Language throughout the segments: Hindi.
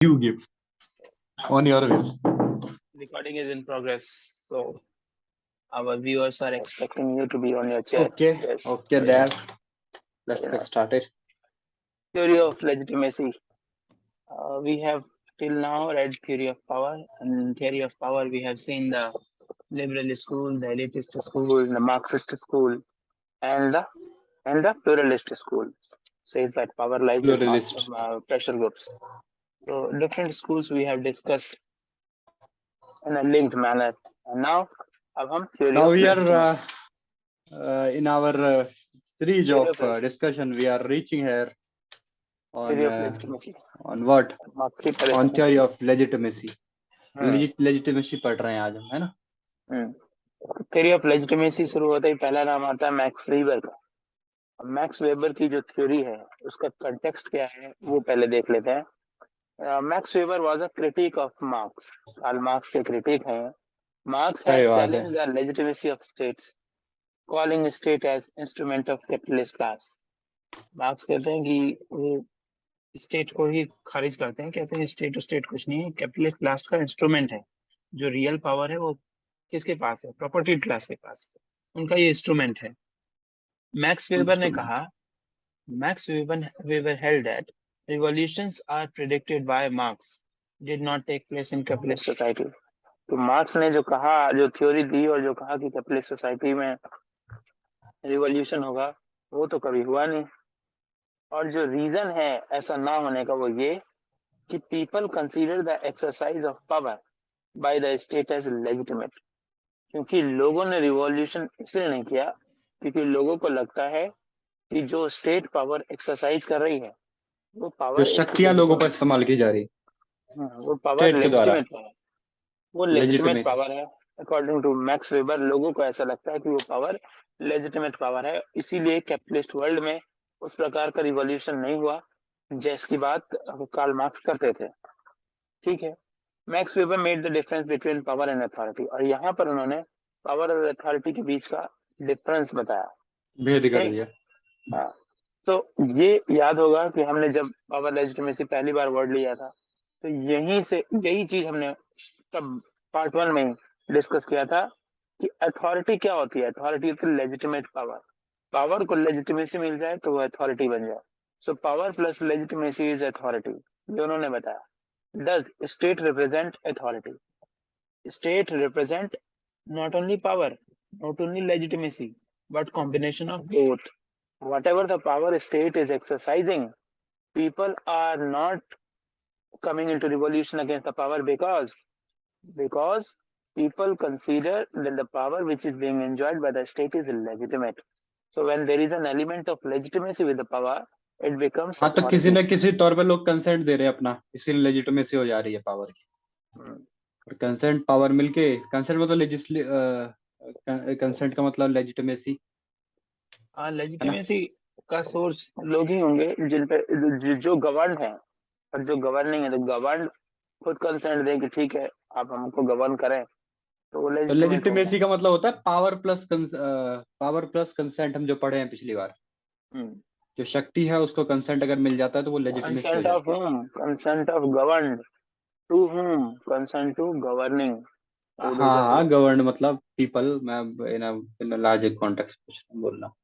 You give on your will. Recording is in progress, so our viewers are expecting you to be on your chair. Okay, Yes. okay, there. Let's You get know, started. theory of legitimacy. We have till now read theory of power, and theory of power we have seen the liberal school, the elitist school, the Marxist school, and the pluralist school. Says that power lies with Pluralist. pressure groups. So different schools we have discussed in a linked manner, and now अब हम theory Now of we are legitimacy. in our series Theory of of leg- discussion. We are reaching here theory of on legitimacy. what? Marks On परेशान theory of legitimacy. Hmm Legitimacy पढ़ रहे हैं आज हम, है ना? theory of legitimacy शुरू होते ही पहला नाम आता है मैक्स वेबर का। मैक्स वेबर की जो थ्योरी है उसका कंटेक्स्ट क्या है वो पहले देख लेते हैं। Max Weber was a critic of Marx. Karl Marx के क्रिटिक हैं। मार्क्स सही हैज बात है. Challenged the legitimacy of states, calling state as instrument of capitalist class. Marx कहते हैं कि वो स्टेट को ही खारिज करते हैं, कहते हैं स्टेट कुछ नहीं है, कैपिटलिस्ट क्लास का इंस्ट्रूमेंट है। जो रियल पावर है वो किसके पास है? प्रॉपर्टी क्लास के पास। उनका ये इंस्ट्रूमेंट है। मैक्स वेबर ने कहा, Max Weber held that revolutions are predicted by Marx, did not take place in capitalist society. तो मार्क्स ने जो कहा, जो थ्योरी दी और जो कहा कि कैपिटलिस्ट सोसाइटी में रिवॉल्यूशन होगा, वो तो कभी हुआ नहीं। और जो रीजन है ऐसा ना होने का वो ये कि people consider the exercise of power by the state as legitimate. क्योंकि लोगों ने रिवॉल्यूशन इसलिए नहीं किया क्योंकि लोगों को लगता है कि जो स्टेट पावर एक्सरसाइज कर रही है वो जो पावर एक शक्तियां लोगों पर इस्तेमाल की जा रही वो पावर स्टेट के द्वारा. लेजिटिमेट पावर, वो लेजिटिमेट लेजिटिमेट. पावर है। अकॉर्डिंग टू मैक्स वेबर लोगों को ऐसा लगता है कि वो पावर लेजिटिमेट पावर है, इसीलिए कैपिटलिस्ट वर्ल्ड में उस प्रकार का रिवॉल्यूशन नहीं हुआ जिसकी बात कार्ल मार्क्स करते थे। ठीक है। Max weber made the difference between power and authority, और यहाँ पर उन्होंने पावर और अथॉरिटी के बीच का डिफरेंस बताया। भेद कर ठीक। दिया. हाँ, तो ये याद होगा कि हमने जब पावर लेजिटिमेसी पहली बार वर्ड लिया था तो यहीं से यही चीज हमने तब पार्ट 1 में डिस्कस किया था कि अथॉरिटी क्या होती है। अथॉरिटी होती है लेजिटिमेट पावर। पावर को लेजिटिमेसी मिल जाए तो वो अथॉरिटी बन जाए। So power plus legitimacy is authority, ये उन्होंने बताया। Does state represent authority? State represent not only power, not only legitimacy, but combination of both. Whatever the power state is exercising, people are not coming into revolution against the power because people consider that the power which is being enjoyed by the state is illegitimate. So when there is an element of legitimacy with the power, it becomes हाँ, तो किसी authority. न किसी तौर पे लोग कंसेंट दे रहे हैं अपना, इसीलिए लेजिटिमेसी हो जा रही है पावर की. और कंसेंट पावर मिलके, कंसेंट मतलब लेजिस्ले कंसेंट का मतलब लेजिटिमेसी, हाँ, है ना? लेजिटिमेसी का सोर्स लोग ही होंगे जिन पे जो गवर्न है, और जो गवर्निंग है तो गवर्न खुद कंसेंट दे कि ठीक है आप हमको गवर्न करें तो वो तो लेजिटिमेट होगा। लेजिटिमेसी का मतलब होता है पावर प्लस कंसेंट, हम जो पढ़े हैं पिछली बार. जो शक्ति है उसको कंसेंट अगर मिल जाता है तो वो लेजिटिमेसी हो कंसेंट ऑफ जाती है. whom? Consent of govern to whom? Consent to governing. हाँ हाँ, गवर्न मतलब पीपल. मैं इन लार्ज कॉन्टेक्स्ट बोल रहा हूँ.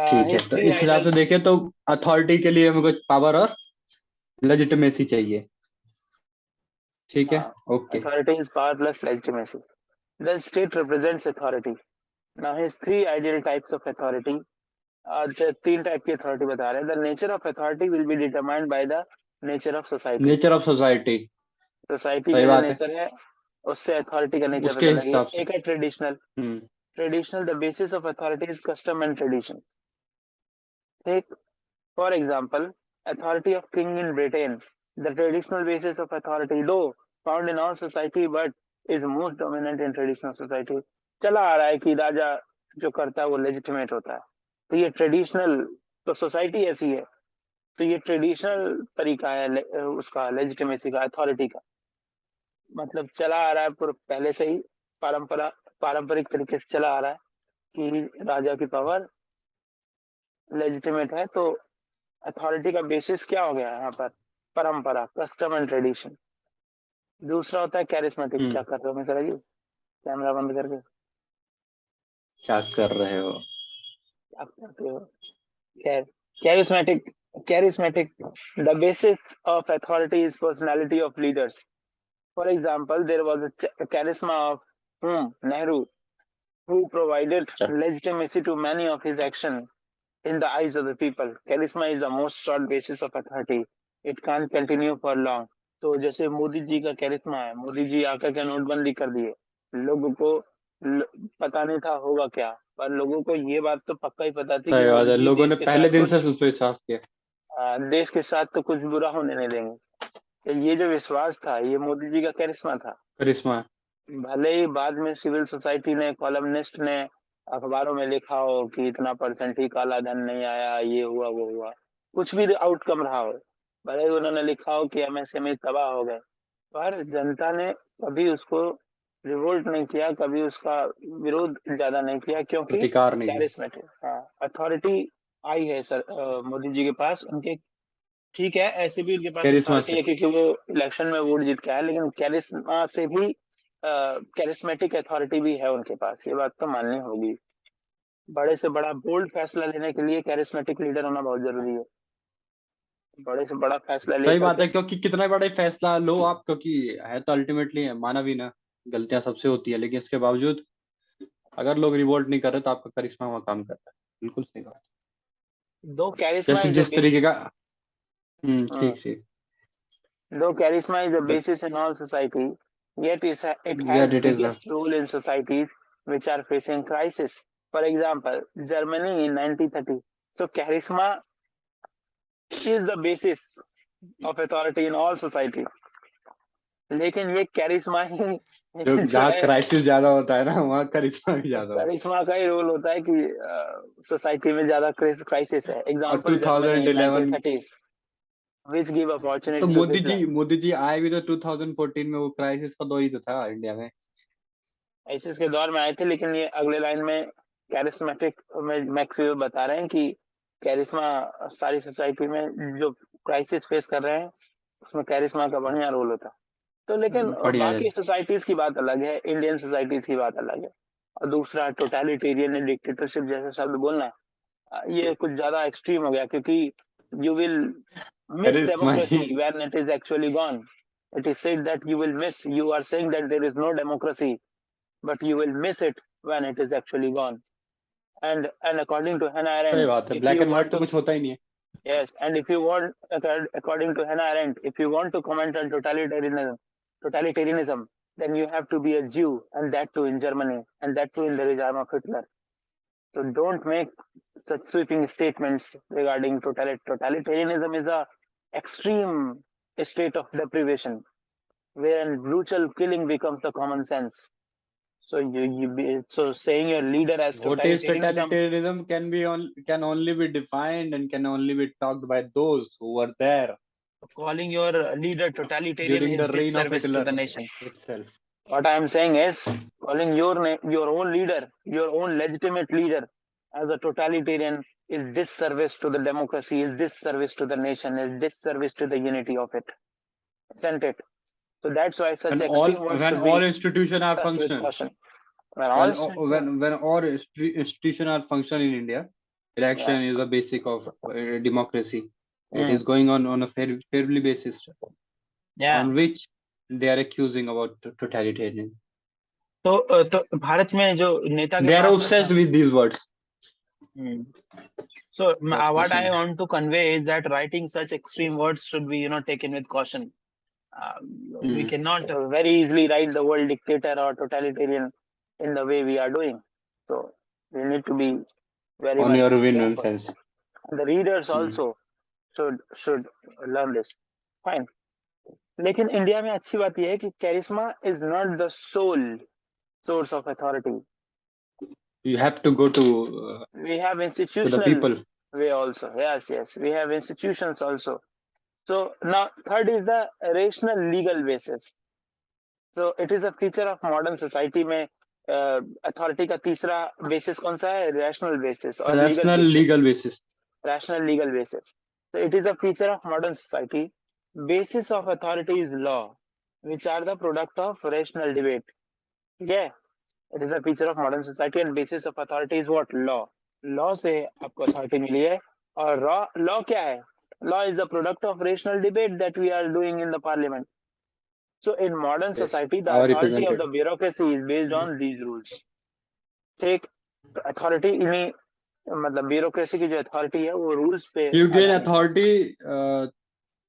ठीक है, his तो three इस हिसाब से idols. देखें तो अथॉरिटी के लिए हमको पावर और लेजिटिमेसी चाहिए. ठीक है, okay. Authority is power plus legitimacy. The state represents authority. Now his three ideal types of authority. तीन टाइप की अथॉरिटी बता रहे हैं। The nature of authority will be determined by the nature of society. Nature of society. Society सही का जो बात है, नेचर है उससे अथॉरिटी का नेचर उसके पता लगेगा। हिसाब से. एक है traditional. Traditional the basis of authority is custom and tradition. ठीक। For example authority of king in Britain, the traditional basis of authority though found in all society but is most dominant in traditional society. चला आ रहा है कि राजा जो करता है वो लेजिटिमेट होता है, तो ये ट्रेडिशनल, तो सोसाइटी ऐसी है, तो ये ट्रेडिशनल तरीका है उसका लेजिटिमेसी का, अथॉरिटी का। मतलब चला आ रहा है पहले से ही पारंपरिक तरीके से चला आ रहा है कि राजा की पावर लेजिटिमेट है। तो अथॉरिटी का बेसिस क्या हो गया यहाँ पर? परंपरा, कस्टम एंड ट्रेडिशन। दूसरा होता है कैरिस्मेटिक। क्या कर रहे हो मिस्टर राजीव, कैमरा बंद करके क्या कर रहे हो? क्या करते हो? खैर, charismatic charismatic the basis of authority is personality of leaders. For example, there was a charisma of Nehru, who provided अच्छा, legitimacy to many of his actions in the eyes of the people. Charisma is the most short basis of authority. It can't continue for long. तो जैसे मोदी जी का कैरिस्मा है, मोदी जी आकर के नोटबंदी कर दिए, लोगों को पता नहीं था होगा क्या, पर लोगों को ये बात तो पक्का ही पता थी कि सही बात है। मोदी जी लोगों ने देश के पहले साथ दिन से कुछ उस पर विश्वास किया। देश के साथ तो कुछ बुरा होने नहीं देंगे। तो ये जो विश्वास था, ये मोदी जी का करिश्मा था। करिश्मा। भले ही बाद में सिविल सोसाइटी ने, कॉलमनिस्ट ने अखबारों में लिखा हो कि इतना परसेंट ही काला धन नहीं आया, ये हुआ वो हुआ, कुछ भी आउटकम रहा हो, भले ही उन्होंने लिखा हो कि एमएसएमई तबाह हो गए, पर जनता ने कभी उसको रिवोल्ट नहीं किया, कभी उसका विरोध ज्यादा नहीं किया, क्योंकि प्रतिकार नहीं किया। कैरिस्मेटिक, हाँ, अथॉरिटी आई है सर मोदी जी के पास, उनके ठीक है, ऐसे भी उनके पास करिश्मा अथॉरिटी से। है क्योंकि वो इलेक्शन में वोट जीत के आया, लेकिन कैरिस्मा से भी कैरिस्मेटिक अथॉरिटी भी है उनके पास, ये बात तो माननी होगी। बड़े से बड़ा बोल्ड फैसला लेने के लिए कैरिस्मेटिक लीडर होना बहुत जरूरी है। बड़े से बड़ा फैसला सही लेकर बात के, है, क्योंकि कितना बड़ा ही फैसला लो आप, क्योंकि है तो अल्टीमेटली है, माना भी ना, गलतियां सबसे होती है, लेकिन इसके बावजूद अगर लोग रिवोल्ट नहीं कर रहे तो आपका करिश्मा वहाँ काम कर रहा है। बिल्कुल सही बात। दो कैरिस्मा जैसे इज द जिस तरीके बेसिस। का। ठीक ठीक। Though charisma is a basis in all society, yet it has यार it is. biggest role in societies which are facing crisis. For example, Germany in 1930. So charisma is the basis of authority in all society. लेकिन ये कैरिश्मा ही जो जो जहाँ है, क्राइसिस ज्यादा होता है ना, वहाँ करिश्मा भी ज्यादा होता करिश्मा का ही रोल होता है कि सोसाइटी में ज्यादा क्राइसिस है। है। और example Germany in 2011। 1930s which give तो opportunity to Hitler। Modi ji आए भी तो 2014 में, वो क्राइसिस का दौर ही तो था इंडिया में। आईसीस के दौर में आए थे, लेकिन ये अगले लाइन में कैरिस्मेटिक में मैक्स वेबर बता रहे हैं कि कैरिश्मा सारी सोसाइटी में जो क्राइसिस फेस कर रहे हैं, उसमें कैरिश्मा का बढ़िया रोल होता है। तो लेकिन बढ़िया है। बाकी सोसाइटीज की बात अलग है, इंडियन सोसाइटीज की बात अलग है। और दूसरा टोटलिटेरियन डिक्टेटरशिप जैसे शब्द बोलना, ये कुछ ज्यादा एक्सट्रीम हो गया, क्योंकि यू विल मिस करिश्मा ही। Democracy when it is actually gone. It is said that you will miss, you are saying that there is no democracy, but you will miss it when it is actually gone. And according to Hannah सही Arendt, बात है, if black you and white want तो to, कुछ होता ही नहीं है। yes, and if you want, according to Hannah Arendt, if you want to comment on totalitarianism, then you have to be a Jew, and that too in Germany, and that too in the regime of Hitler. So don't make such sweeping statements regarding totalitarianism is a extreme state of deprivation, wherein brutal killing becomes the common sense. So so saying your leader as What is totalitarianism, totalitarianism can only be defined and can only be talked by those who were there calling your leader totalitarian during is the reign of disservice to Hitler the nation. itself. What I am saying is calling your own leader, your own legitimate leader, as a totalitarian is disservice to the democracy, is disservice to the nation, is disservice to the unity of it, isn't it? So that's why such extreme words When should all be institutions are discussed with functional, caution. When all when all institutions are functional in India, yeah. election is a basic of democracy. It Mm. is going on a fairly basis Yeah. on which they are accusing about totalitarian. तो भारत में जो नेता के They are pass obsessed with these words. Hmm. So They're what I obsessed. want to convey is that writing such extreme words should be, taken with caution. We Mm. cannot very easily write the word dictator or totalitarian in the way we are doing. So we need to be very On much your opinion, careful. sense. And the readers Mm. also should learn this. Fine. लेकिन इंडिया में अच्छी बात यह है कि कैरिश्मा is not the sole source of authority. You have to go We have to the institutional people. way also. Yes. We have institutions also. So now third is the rational legal basis. So it is a feature of modern society में अथॉरिटी का तीसरा बेसिस कौन सा है? रैशनल बेसिस और legal Rational basis. legal basis. Rational legal basis. So it is a feature of modern society basis of authority is law, which are the product of rational debate. ठीक है? It is a feature of modern society and basis of authority is what? Law. Law से आपको authority मिली है और law क्या है? Law is the product of rational debate that we are doing in the parliament. So in modern Yes, society, the our authority of the representative. bureaucracy is based on these rules. ठीक, तो authority इन्हीं मतलब bureaucracy की जो authority है वो rules पे You gain आधारित है. authority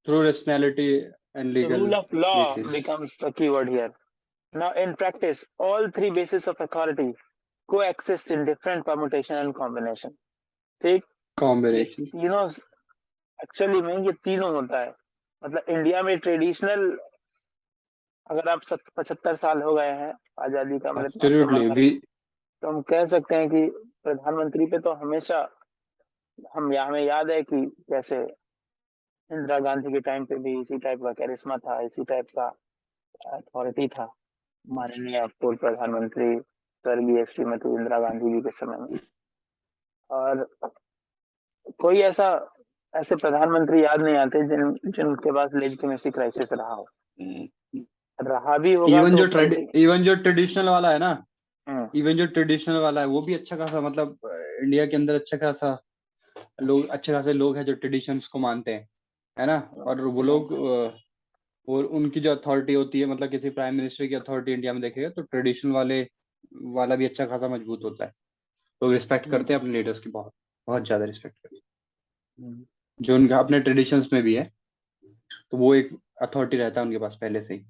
through rationality and The rule legal of law basis. becomes the keyword here. Now, in practice, all three bases of authority coexist in different permutation and combination. ठीक, ये Combination. तीनों एक्चुअली में ये तीनों होता है. मतलब इंडिया में ट्रेडिशनल, अगर आप 75 साल हो गए हैं आजादी का अमृत महोत्सव Absolutely. मना, तो हम कह सकते हैं कि प्रधानमंत्री पे तो हमेशा हमें याद है कि कैसे इंदिरा गांधी के टाइम पे भी इसी टाइप का कैरिस्मा था, इसी टाइप का अथॉरिटी था माननीय पूर्व प्रधानमंत्री स्वर्गीय श्रीमती इंदिरा गांधी जी के समय में. और कोई ऐसे प्रधानमंत्री याद नहीं आते जिनके पास लेजिटिमेसी क्राइसिस रहा हो. रहा भी होगा तो इवन जो ट्रेडिशनल वाला है ना, हम्म, इवन जो ट्रेडिशनल वाला है वो भी अच्छा खासा, मतलब इंडिया के अंदर अच्छा खासा लोग, अच्छे खासे लोग हैं जो ट्रेडिशंस को मानते हैं, है ना. और वो लोग और उनकी जो अथॉरिटी होती है, मतलब किसी प्राइम मिनिस्टर की अथॉरिटी इंडिया में देखेगा तो ट्रेडिशनल वाला भी अच्छा खासा मजबूत होता है. लोग रिस्पेक्ट करते हैं अपने लीडर्स की, बहुत बहुत ज्यादा रिस्पेक्ट करते हैं, जो उनका अपने ट्रेडिशंस में भी है. तो वो एक अथॉरिटी रहता है उनके पास पहले से ही.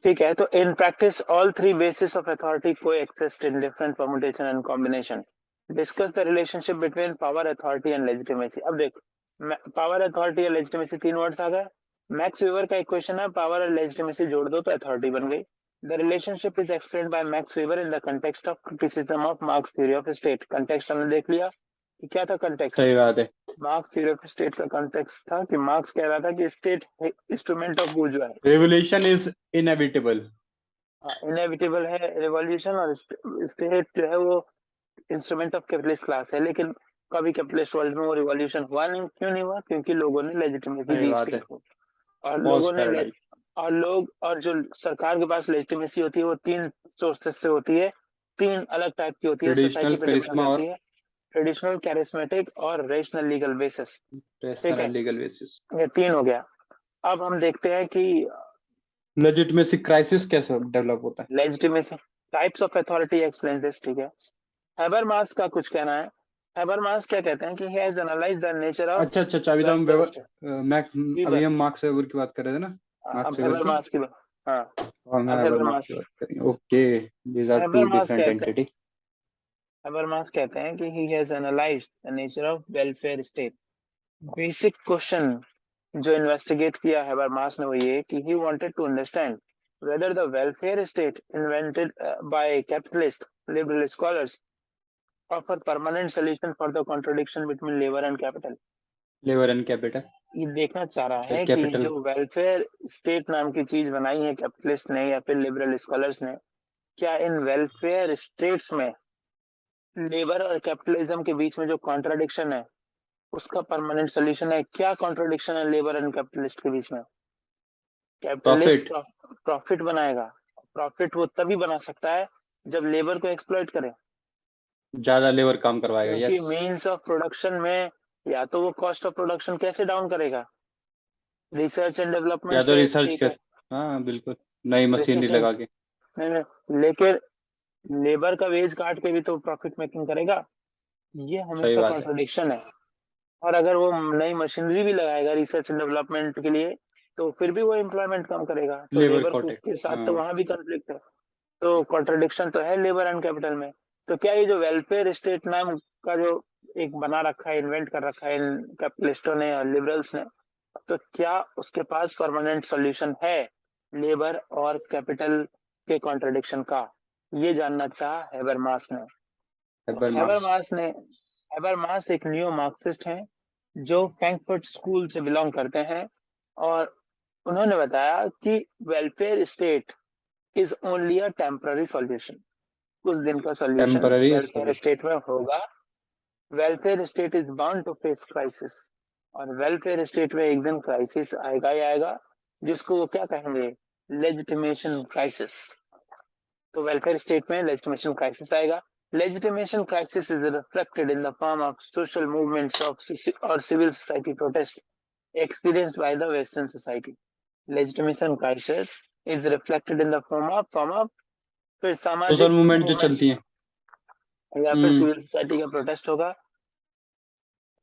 ठीक है. तो in practice all three basis of authority coexist in different permutation and combination. Discuss the relationship between power authority and legitimacy. अब देख, पावर अथॉरिटी और लेजिटिमेसी तीन वर्ड्स आ गए. मैक्स वेबर का इक्वेशन है, पावर और लेजिटिमेसी जोड़ दो तो अथॉरिटी बन गई. The relationship is explained by Max Weber in the context of criticism of Marx theory of state. Context हमने देख लिया कि क्या था कंटेक्स्ट. सही बात है. मार्क्स थ्योरी ऑफ स्टेट का कंटेक्स्ट था कि मार्क्स कह रहा था कि स्टेट इंस्ट्रूमेंट ऑफ बूर्जुआ है. Revolution is inevitable. इनएविटेबल है रिवॉल्यूशन, और स्टेट जो है वो इंस्ट्रूमेंट ऑफ कैपिटलिस्ट क्लास है. लेकिन कभी कैपिटलिस्ट वर्ल्ड में वो रिवॉल्यूशन हुआ नहीं. क्यों नहीं हुआ? क्योंकि लोगों ने लेजिटिमेसी सही दी बात है. स्टेट को. और पॉज लोगों ने पैराडाइम. और जो सरकार के पास लेजिटिमेसी होती है वो तीन सोर्सेस से होती है. तीन अलग टाइप की होती है, ट्रेडिशनल, सोसाइटी पे डिपेंड करिश्मा करती और है. ट्रेडिशनल, कैरिस्मेटिक और रेशनल लीगल बेसिस. ठीक रेशनल है, लीगल बेसिस. ये तीन हो गया. अब हम देखते हैं कि लेजिटिमेसी क्राइसिस कैसे डेवलप होता है. Legitimacy types of authority explain this. ठीक है, हैबरमास का कुछ कहना है. हैबरमास क्या कहते हैं कि he has analyzed the nature of अच्छा अच्छा अच्छा, अभी तो हम welfare state. अभी वीबर, हम मार्क्स वेबर की बात कर रहे थे ना. अब मार्क्स वेबर की. हैबरमास की बात. हाँ, और मैं अब हैबरमास की हैबरमास बात करेंगे. Okay. These are two Habermas different कहते हैं एंटिटी. हैबरमास कहते हैं कि he has analyzed the nature of welfare state. Basic question जो इन्वेस्टिगेट किया हैबरमास ने वो ये कि he wanted to understand whether the welfare state invented by capitalist liberal scholars offer permanent solution for the contradiction between labor and capital. Labour and capital. ये देखना चाह रहा है कि कैपिटल. जो वेलफेयर स्टेट नाम की चीज बनाई है कैपिटलिस्ट ने या फिर लिबरल स्कॉलर्स ने, क्या इन वेलफेयर स्टेट्स में लेबर और कैपिटलिज्म के बीच में जो कॉन्ट्राडिक्शन है उसका परमानेंट सोल्यूशन है. क्या कॉन्ट्राडिक्शन है लेबर एंड कैपिटलिस्ट के बीच में? Capitalist profit. प्रॉफिट बनाएगा. प्रॉफिट वो तभी बना सकता है जब लेबर को एक्सप्लॉइट करे, ज्यादा लेबर काम करवाएगा. क्योंकि यस. मीन्स ऑफ प्रोडक्शन में या तो वो कॉस्ट ऑफ प्रोडक्शन कैसे डाउन करेगा? रिसर्च एंड या डेवलपमेंट तो से. रिसर्च ठीक है, कर. हाँ बिल्कुल. नई मशीनरी रिसर्च एंड लगा के. नहीं नहीं, लेकिन लेबर का वेज काट के भी तो प्रॉफिट मेकिंग करेगा. ये सही हमेशा बात है. कॉन्ट्रडिक्शन है. और अगर वो नई मशीनरी भी लगाएगा रिसर्च एंड डेवलपमेंट के लिए तो फिर भी वो एम्प्लॉयमेंट कम करेगा. तो लेबर लेबर कॉटेक्ट. के साथ तो हाँ. वहां भी कॉन्फ्लिक्ट है. तो कॉन्ट्रडिक्शन तो है लेबर एंड कैपिटल में. तो क्या ये जो वेलफेयर स्टेट नाम का जो एक बना रखा है, इन्वेंट कर रखा है इन कैपिटलिस्टों ने और लिबरल्स ने, तो क्या उसके पास परमानेंट सॉल्यूशन है लेबर और कैपिटल के कॉन्ट्रडिक्शन का? ये जानना चाहा हैबरमास ने. तो हैबरमास. हैबरमास एक न्यू मार्क्सिस्ट हैं जो फ्रैंकफर्ट स्कूल से बिलोंग करते हैं. और उन्होंने बताया कि welfare state is only a temporary solution. कुछ दिन का solution temporary welfare solution. State में होगा. Welfare state is bound to face crisis. और वेलफेयर स्टेट में एक दिन क्राइसिस आएगा ही आएगा, जिसको वो क्या कहेंगे, लेजिटिमेशन क्राइसिस। तो वेलफेयर स्टेट में लेजिटिमेशन क्राइसिस आएगा। Legitimation crisis is reflected in the form of social movements of और civil society protest experienced by the Western society. Legitimation crisis is reflected in the form of फिर सोशल सामाजिक मूवमेंट जो मूवमेंट्स चलती है। या फिर हम्म। सिविल सोसाइटी का प्रोटेस्ट होगा,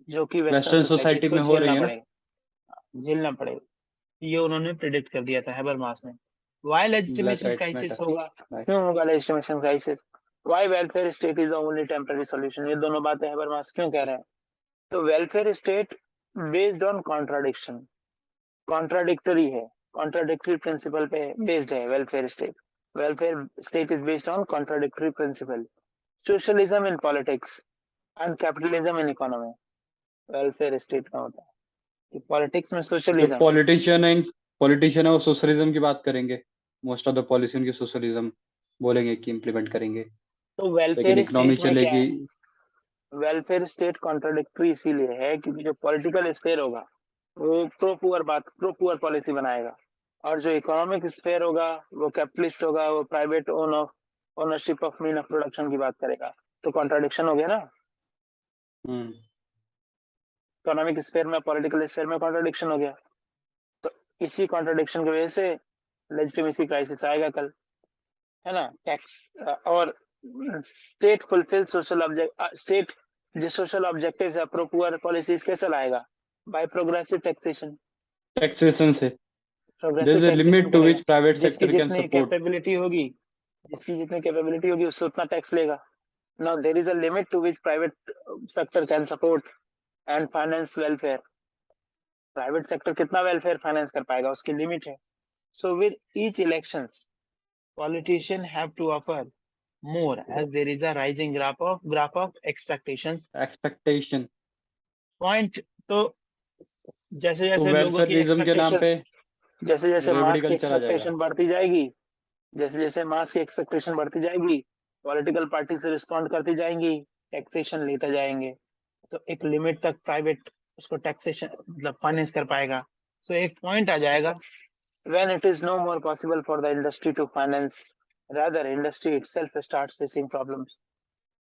जो कि वेस्टर्न वेस्टर्न सोसाइटीज सोसाइटी को में हो रही है ना। झेलना पड़ेगा। ये उन्होंने प्रिडिक्ट कर दिया था हैबरमास ने। Why black legitimation right crisis matter. होगा, क्यों होगा legitimation crisis, why welfare state is the only temporary solution, ये दोनों बातें हैबरमास क्यों कह रहे हैं। तो welfare state based on contradiction, contradictory है, कॉन्ट्राडिक्टरी प्रिंसिपल पे बेस्ड है welfare state. Welfare state is based on contradictory principle, socialism in politics and capitalism in economy. Welfare state का होता है कि पॉलिटिक्स में जो सोशलिज्म, पॉलिटिशियन है वो सोशलिज्म की बात करेंगे। मोस्ट ऑफ द पॉलिसी उनकी सोशलिज्म बोलेंगे कि इम्प्लीमेंट करेंगे। तो लेकिन वेलफेयर इकोनॉमी स्टेट में क्या चलेगी। है, वेलफेयर स्टेट कॉन्ट्राडिक्टरी इसीलिए है क्योंकि जो पॉलिटिकल स्फेयर होगा वो प्रो पुअर पॉलिसी बनाएगा, और जो इकोनॉमिक स्फेयर होगा वो कैपिटलिस्ट होगा, वो private ownership of mean of production की बात करेगा। तो कॉन्ट्राडिक्शन हो गया ना, हम्म। इकोनॉमिक स्फेयर में पॉलिटिकल स्फेयर में कॉन्ट्राडिक्शन हो गया। तो इसी कॉन्ट्राडिक्शन की वजह से लेजिटिमेसी क्राइसिस आएगा कल, है ना। टैक्स और state fulfil social object, state जो सोशल ऑब्जेक्टिव्स है प्रो पुअर पॉलिसीज कैसे लाएगा, बाय प्रोग्रेसिव टैक्सेशन। टैक्सेशन से। There progressive is a taxation limit to करेगा, विच प्राइवेट जिसकी सेक्टर कैन जितनी सपोर्ट। कैपेबिलिटी होगी, जिसकी जितनी कैपेबिलिटी होगी उससे उतना टैक्स लेगा। Now there is a limit to which private sector can support and finance welfare. Private sector कितना वेलफेयर फाइनेंस कर पाएगा, उसकी लिमिट है। So with each elections politicians have to offer more as there is a rising graph of expectations expectation. point। तो जैसे तो जैसे लोगों की वेलफेयरिज्म के नाम पे एक्सपेक्टेशंस, जैसे जैसे रेवड़ी मास की कल्चर आ जाएगा। एक्सपेक्टेशन बढ़ती जाएगी, जैसे जैसे मास की एक्सपेक्टेशन बढ़ती जाएगी, पॉलिटिकल पार्टी से रिस्पॉन्ड करती जाएंगी, टैक्सेशन लेते जाएंगे, तो एक लिमिट तक प्राइवेट उसको टैक्सेशन मतलब फाइनेंस कर पाएगा। सो एक पॉइंट आ जाएगा when it is no more possible for the industry to finance, rather industry itself starts facing problems।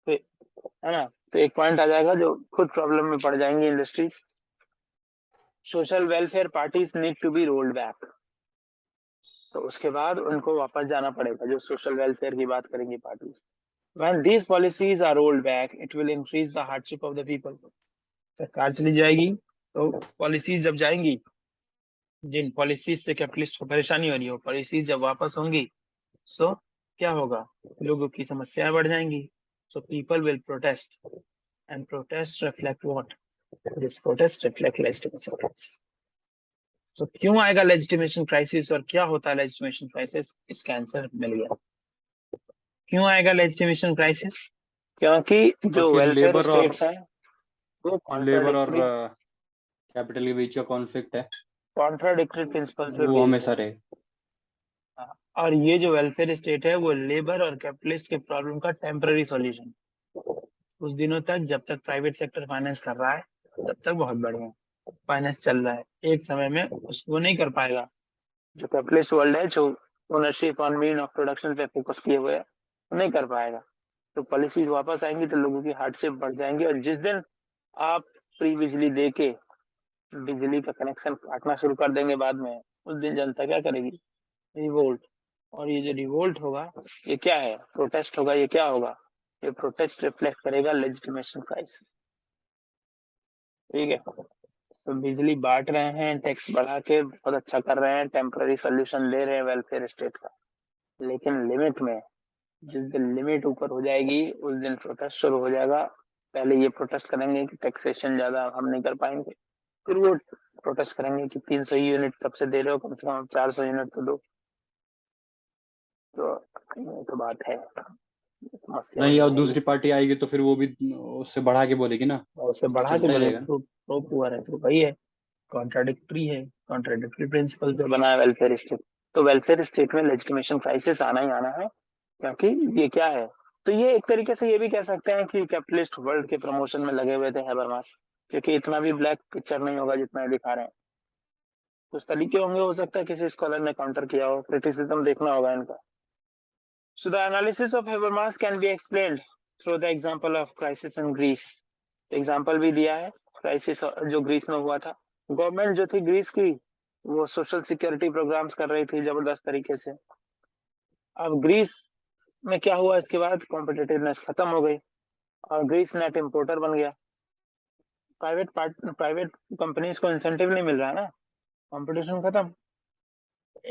तो है ना, तो एक पॉइंट आ जाएगा जो खुद प्रॉब्लम में पड़ जाएंगी industries. Social welfare parties need to be rolled back, तो उसके बाद उनको वापस जाना पड़ेगा, जो सोशल वेलफेयर की बात करेंगी parties. When these policies are rolled back, it will increase the hardship of the people। सरकार चली जाएगी तो पॉलिसीज जब जाएंगी, जिन पॉलिसीज से कैपिटलिस्ट को परेशानी हो रही हो, पॉलिसीज जब वापस होंगी, सो क्या होगा, लोगों की समस्याएं बढ़ जाएंगी। So people will protest and protest reflect what, this protest reflect legitimation crisis. So क्यों आएगा लेजिटिमेशन क्राइसिस और क्या होता है लेजिटिमेशन क्राइसिस, इसका आंसर मिल गया। क्यों आएगा लेजिटिमेशन क्राइसिस, क्योंकि जो क्योंकि वेलफेयर स्टेट्स हैं वो लेबर और कॉन्ट्राडिक्टरी कैपिटल के बीच का कॉन्फ्लिक्ट है। कॉन्ट्राडिक्टरी प्रिंसिपल पे वो बेस्ड है। हमेशा रहे। हाँ, और ये जो वेलफेयर स्टेट है वो लेबर और कैपिटलिस्ट के प्रॉब्लम का टेम्पररी सॉल्यूशन। कुछ दिनों तक जब तक प्राइवेट सेक्टर फाइनेंस कर रहा है तब तक बहुत बढ़िया फाइनेंस चल रहा है, एक समय में उसको नहीं कर पाएगा। जो कैपिटलिस्ट वर्ल्ड है, जो ownership on mean of production पे फोकस किए हुए है, वो नहीं कर पाएगा। तो पॉलिसीज वापस आएंगी तो लोगों की हार्डशिप बढ़ जाएंगी, और जिस दिन आप फ्री बिजली दे के बिजली का कनेक्शन काटना शुरू कर देंगे बाद में, उस दिन जनता क्या करेगी, रिवोल्ट। और ये जो रिवोल्ट होगा ये क्या है, प्रोटेस्ट होगा, ये क्या होगा, ये प्रोटेस्ट रिफ्लेक्ट करेगा लेजिटिमेशन क्राइसिस। ठीक है, तो बिजली बांट रहे हैं, टैक्स बढ़ा के बहुत अच्छा कर रहे हैं, टेम्पररी सोल्यूशन ले रहे हैं वेलफेयर स्टेट का, लेकिन लिमिट में। जिस दिन लिमिट ऊपर हो जाएगी उस दिन प्रोटेस्ट शुरू हो जाएगा। पहले ये प्रोटेस्ट करेंगे कि टैक्सेशन ज्यादा हम नहीं कर पाएंगे, फिर वो प्रोटेस्ट करेंगे कि 300 यूनिट कब से दे रहे हो, कम से कम 400 यूनिट तो दो। तो ये तो बात है, समस्या बढ़ नहीं, और जाएगी। दूसरी पार्टी आएगी तो फिर वो भी उससे बढ़ा के बोलेगी ना। और उससे तो बढ़ा के चलता ही बोले रहेगा। तो प्रो पुअर है, तो वही है, कॉन्ट्राडिक्टरी है, कॉन्ट्राडिक्टरी प्रिंसिपल पे बना है वेलफेयर स्टेट। तो वेलफेयर स्टेट में लेजिटिमेशन क्राइसिस आना ही आना है, क्योंकि ये क्या है। तो ये एक तरीके से ये भी कह सकते हैं कि कैपिटलिस्ट वर्ल्ड के प्रमोशन में लगे हुए थे हैबरमास। क्योंकि इतना भी ब्लैक पिक्चर नहीं होगा जितना ये दिखा रहे हैं। कुछ तरीके होंगे, हो सकता है किसी स्कॉलर ने काउंटर किया हो, क्रिटिसिज्म देखना होगा इनका। So the analysis of Habermas can be explained through the example of crisis in Greece. Example भी दिया है, क्राइसिस जो ग्रीस में हुआ था। गवर्नमेंट जो थी ग्रीस की, वो सोशल सिक्योरिटी प्रोग्राम्स कर रही थी जबरदस्त तरीके से। अब ग्रीस में क्या हुआ, इसके बाद कॉम्पिटिटिवनेस खत्म हो गई और ग्रीस नेट इंपोर्टर बन गया। प्राइवेट कंपनीज को इंसेंटिव नहीं मिल रहा है ना, कंपटीशन खत्म।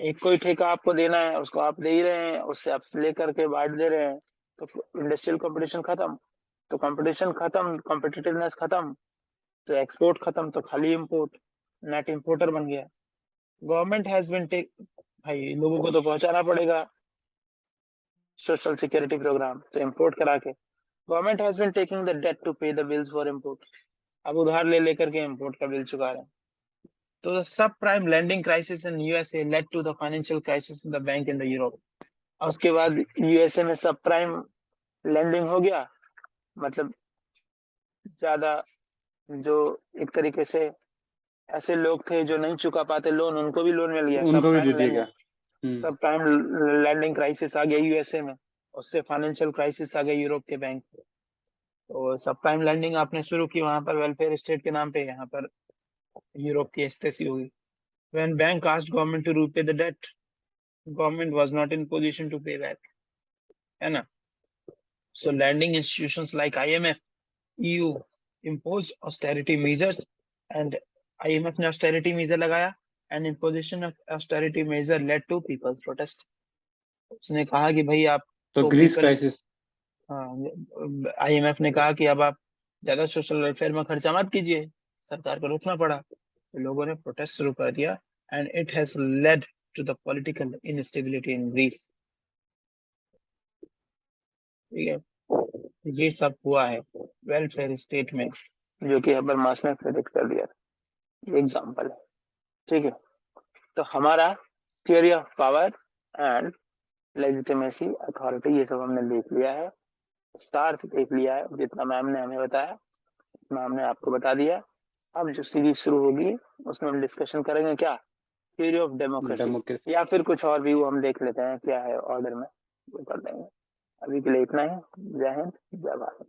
एक कोई ठेका आपको देना है, उसको आप दे ही रहे हैं, उससे आप लेकर के बांट दे रहे हैं, तो इंडस्ट्रियल कंपटीशन खत्म। तो कंपटीशन खत्म, कॉम्पिटिटिवनेस खत्म, तो एक्सपोर्ट खत्म, तो खाली इंपोर्ट, नेट इंपोर्टर बन गया। गवर्नमेंट हैज बीन टेक, भाई लोगों को तो पहुंचाना पड़ेगा सोशल सिक्योरिटी प्रोग्राम, तो इंपोर्ट करा के government has been taking the debt to pay the bills for import. अब उधार ले लेकर के इंपोर्ट का बिल चुका रहे हैं। तो the subprime lending crisis in USA led to the financial crisis in the bank in the Europe. और उसके बाद यूएसए में सब प्राइम लैंडिंग हो गया, मतलब ज्यादा जो एक तरीके से ऐसे लोग थे जो नहीं चुका पाते लोन, उनको भी लोन मिल गया। सब उनको भी दे प्राइम दिया लैंडिंग, गया। हम्म। सब प्राइम लैंडिंग क्राइसिस आ गया यूएसए में, उससे फाइनेंशियल क्राइसिस आ गया यूरोप के बैंक। तो सब प्राइम लैंडिंग आपने शुरू की वहां पर वेलफेयर स्टेट के नाम पे, यहाँ पर यूरोप की स्थिति हुई। When bank asked government to repay the debt, government was not in position to pay back, है ना। So lending institutions like IMF, EU imposed austerity measures, and IMF ने austerity measure लगाया, and imposition of austerity measure led to people's protest। उसने कहा कि भाई आप तो तो ग्रीस पीपल, क्राइसिस। हाँ आईएमएफ ने कहा कि अब आप ज्यादा सोशल वेलफेयर में खर्चा मत कीजिए, सरकार को रोकना पड़ा, तो लोगों ने प्रोटेस्ट शुरू कर दिया, and it has led to the political instability in Greece. ठीक है, ये सब हुआ है वेलफेयर स्टेट में, जो कि हबरमास ने प्रेडिक्ट कर दिया। ये एग्जांपल है, ठीक है। तो हमारा theory of power and legitimacy authority, ये सब हमने देख लिया है, स्टार से देख लिया है, जितना मैम ने हमें बताया उतना हमने आपको बता दिया। अब जो सीरीज शुरू होगी उसमें हम डिस्कशन करेंगे क्या, थ्योरी ऑफ डेमोक्रेसी, डेमोक्रेसी। या फिर कुछ और भी वो हम देख लेते हैं क्या है ऑर्डर में, वो कर देंगे। अभी के लिए इतना ही। जय हिंद, जय भारत।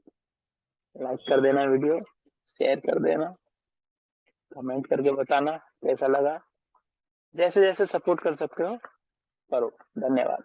लाइक कर देना वीडियो, शेयर कर देना, कमेंट करके बताना कैसा लगा, जैसे जैसे सपोर्ट कर सकते हो करो। धन्यवाद।